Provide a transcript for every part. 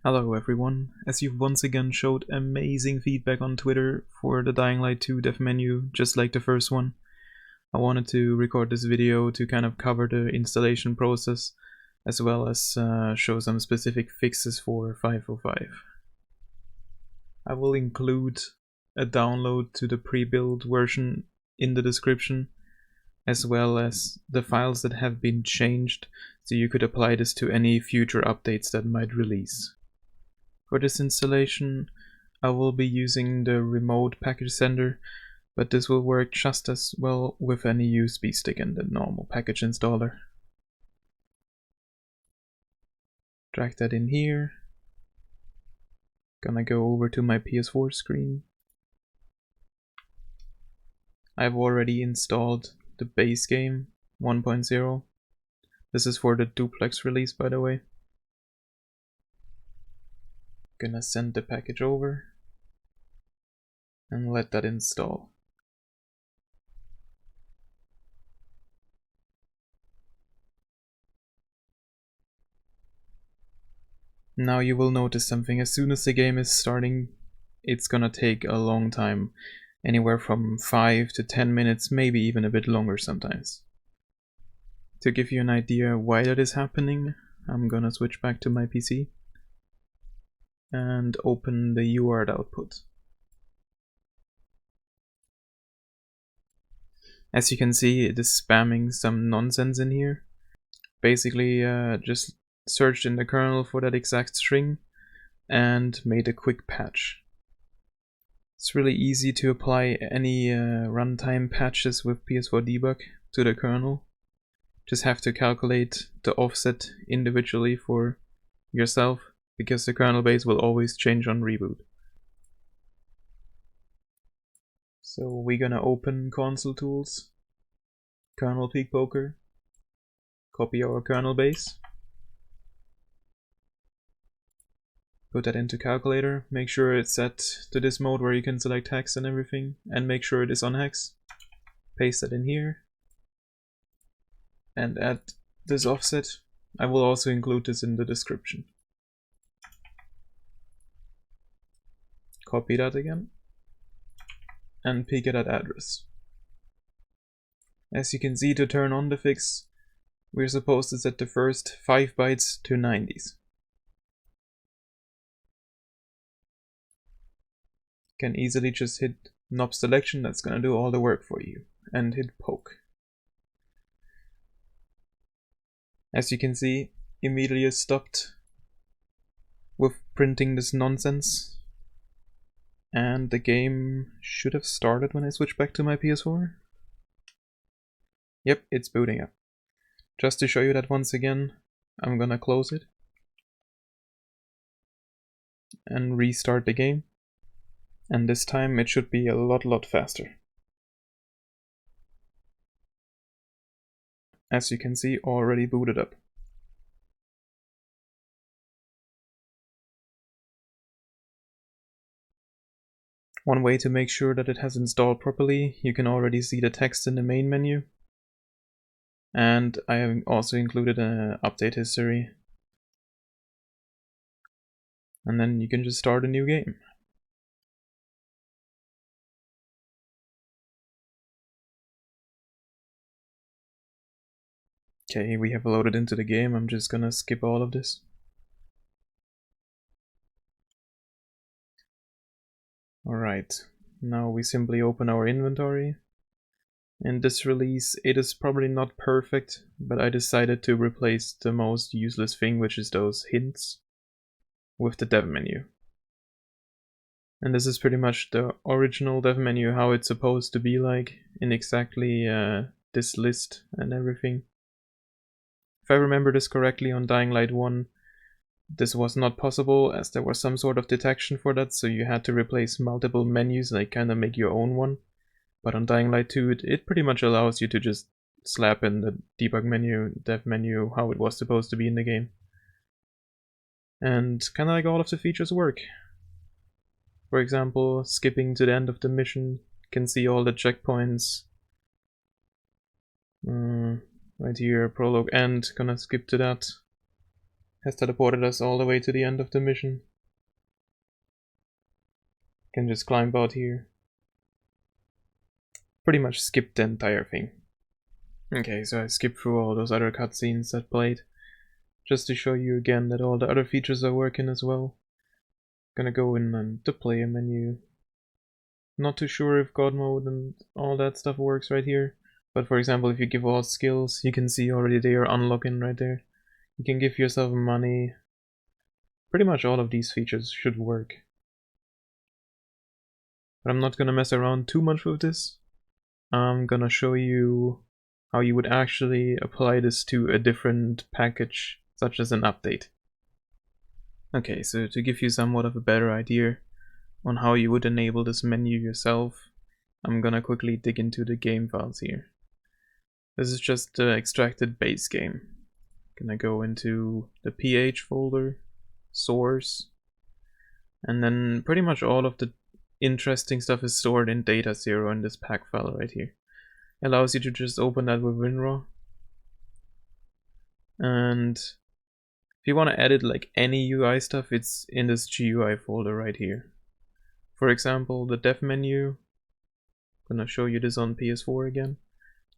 Hello everyone, as you've once again showed amazing feedback on Twitter for the Dying Light 2 dev menu, just like the first one, I wanted to record this video to kind of cover the installation process, as well as show some specific fixes for 5.05. I will include a download to the pre-built version in the description, as well as the files that have been changed, so you could apply this to any future updates that might release. For this installation, I will be using the remote package sender, but this will work just as well with any USB stick and the normal package installer. Drag that in here. Gonna go over to my PS4 screen. I've already installed the base game 1.0. This is for the duplex release, by the way. Gonna send the package over and let that install. Now you will notice something. As soon as the game is starting, it's gonna take a long time, anywhere from 5 to 10 minutes, maybe even a bit longer sometimes. To give you an idea why that is happening, I'm gonna switch back to my PC and open the UART output. As you can see, it is spamming some nonsense in here. Basically, just searched in the kernel for that exact string and made a quick patch. It's really easy to apply any runtime patches with PS4 debug to the kernel. Just have to calculate the offset individually for yourself, because the kernel base will always change on reboot. So we're gonna open console tools, kernel peek poker, copy our kernel base, put that into calculator, make sure it's set to this mode where you can select hex and everything, and make sure it is on hex. Paste that in here and add this offset. I will also include this in the description. Copy that again and peek at that address. As you can see, to turn on the fix, we're supposed to set the first 5 bytes to 90s. Can easily just hit knob selection, that's gonna do all the work for you, and hit poke. As you can see, immediately stopped with printing this nonsense, and the game should have started when I switch back to my PS4. Yep, it's booting up. Just to show you that once again, I'm gonna close it and restart the game, and this time it should be a lot faster. As you can see, already booted up. One way to make sure that it has installed properly, you can already see the text in the main menu. And I have also included an update history. And then you can just start a new game. Okay, we have loaded into the game. I'm just gonna skip all of this. Alright, now we simply open our inventory. In this release, it is probably not perfect, but I decided to replace the most useless thing, which is those hints, with the dev menu. And this is pretty much the original dev menu, how it's supposed to be like, in exactly this list and everything. If I remember this correctly, on Dying Light 1, this was not possible, as there was some sort of detection for that, so you had to replace multiple menus, like kinda make your own one. But on Dying Light 2, it pretty much allows you to just slap in the debug menu, dev menu, how it was supposed to be in the game. And kinda like all of the features work. For example, skipping to the end of the mission, can see all the checkpoints. Right here, prologue end, gonna skip to that. Has teleported us all the way to the end of the mission. Can just climb out here. Pretty much skipped the entire thing. Okay, so I skipped through all those other cutscenes that played, just to show you again that all the other features are working as well. Gonna go in the player menu. Not too sure if God mode and all that stuff works right here, but for example, if you give all skills, you can see already they are unlocking right there. You can give yourself money. Pretty much all of these features should work. But I'm not gonna mess around too much with this. I'm gonna show you how you would actually apply this to a different package, such as an update. Okay, so to give you somewhat of a better idea on how you would enable this menu yourself, I'm gonna quickly dig into the game files here. This is just the extracted base game. Gonna go into the PH folder, source, and then pretty much all of the interesting stuff is stored in data 0 in this pack file right here. Allows you to just open that with WinRAR. And if you want to edit like any UI stuff, it's in this GUI folder right here. For example, the dev menu. I'm gonna show you this on PS4 again.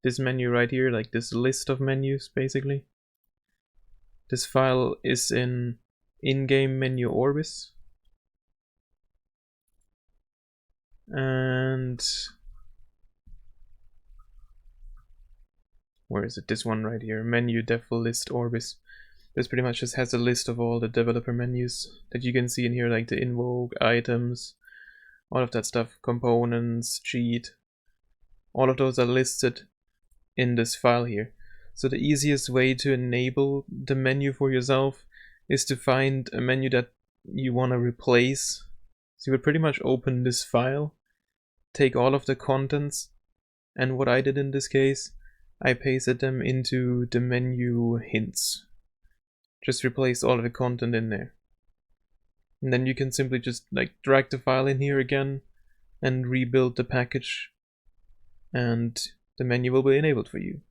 This menu right here, like this list of menus basically. This file is in-game menu Orbis. And where is it? This one right here, menu dev list Orbis. This pretty much just has a list of all the developer menus that you can see in here, like the invoke, items, all of that stuff, components, cheat. All of those are listed in this file here. So the easiest way to enable the menu for yourself is to find a menu that you want to replace. So you would pretty much open this file, take all of the contents, and what I did in this case, I pasted them into the menu hints. Just replace all of the content in there. And then you can simply just like drag the file in here again and rebuild the package, and the menu will be enabled for you.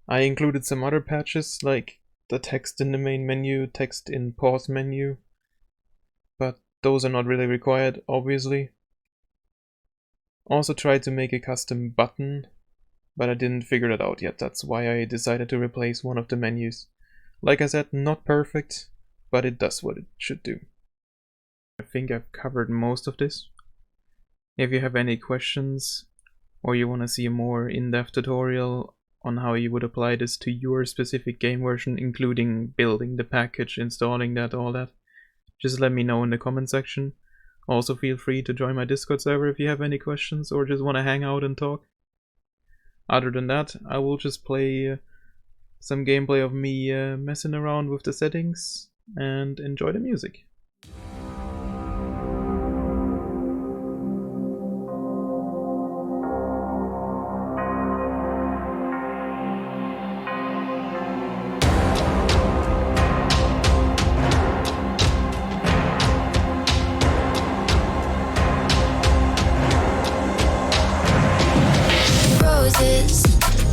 I included some other patches like the text in the main menu, text in pause menu, but those are not really required, obviously. Also tried to make a custom button, but I didn't figure it out yet. That's why I decided to replace one of the menus. Like I said, not perfect, but it does what it should do. I think I've covered most of this. If you have any questions, or you want to see a more in-depth tutorial on how you would apply this to your specific game version, including building the package, installing that, all that, just let me know in the comment section. Also feel free to join my Discord server if you have any questions or just want to hang out and talk. Other than that, I will just play some gameplay of me messing around with the settings and enjoy the music.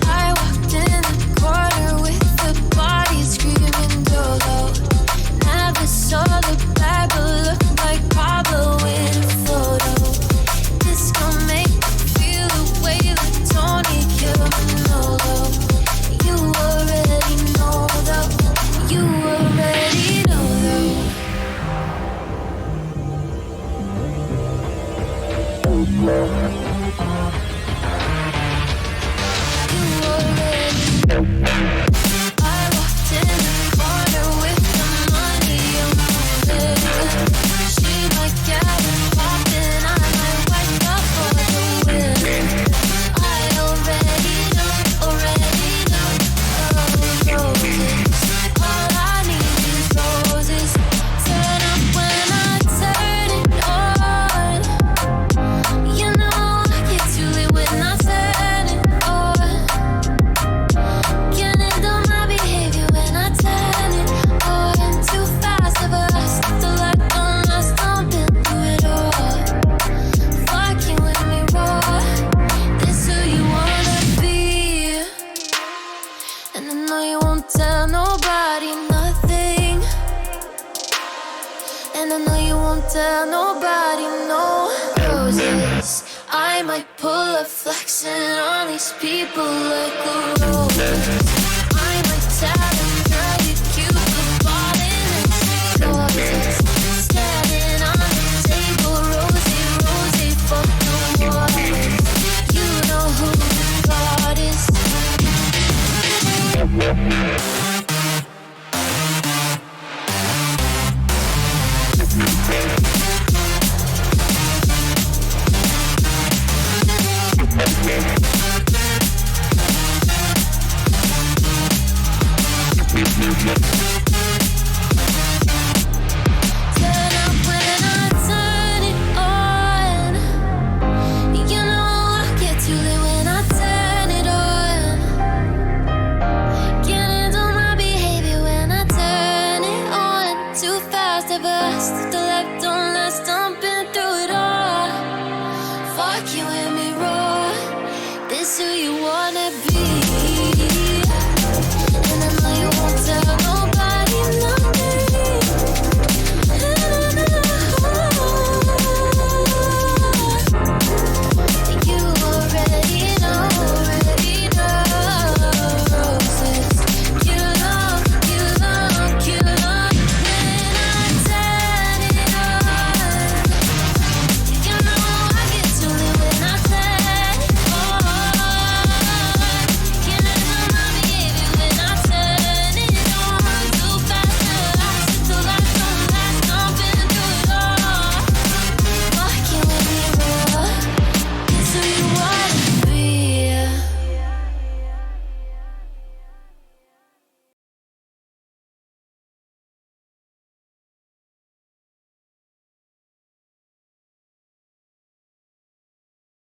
I walked in the corner with the body screaming dolo. Never saw the bag, but looked like Pablo in a photo. This gon' make me feel the way that Tony killed Manolo. You already know though. You already know though. I walked in the corner with the money on my lips. She might get it poppin', I might wipe up for the win. I already know, roses. All I need is roses. Turn up when I turn it on. You know And I know you won't tell nobody, no. Roses, I might pull a flexing on these people like a rose. I might tell them, girl, you cute, but falling into roses. Standing on the table, rosy, rosy, fuck the waters. You know who the god is. Turn up when I turn it on. You know I get too lit when I turn it on. Can't handle my behavior when I turn it on. Too fast to burst the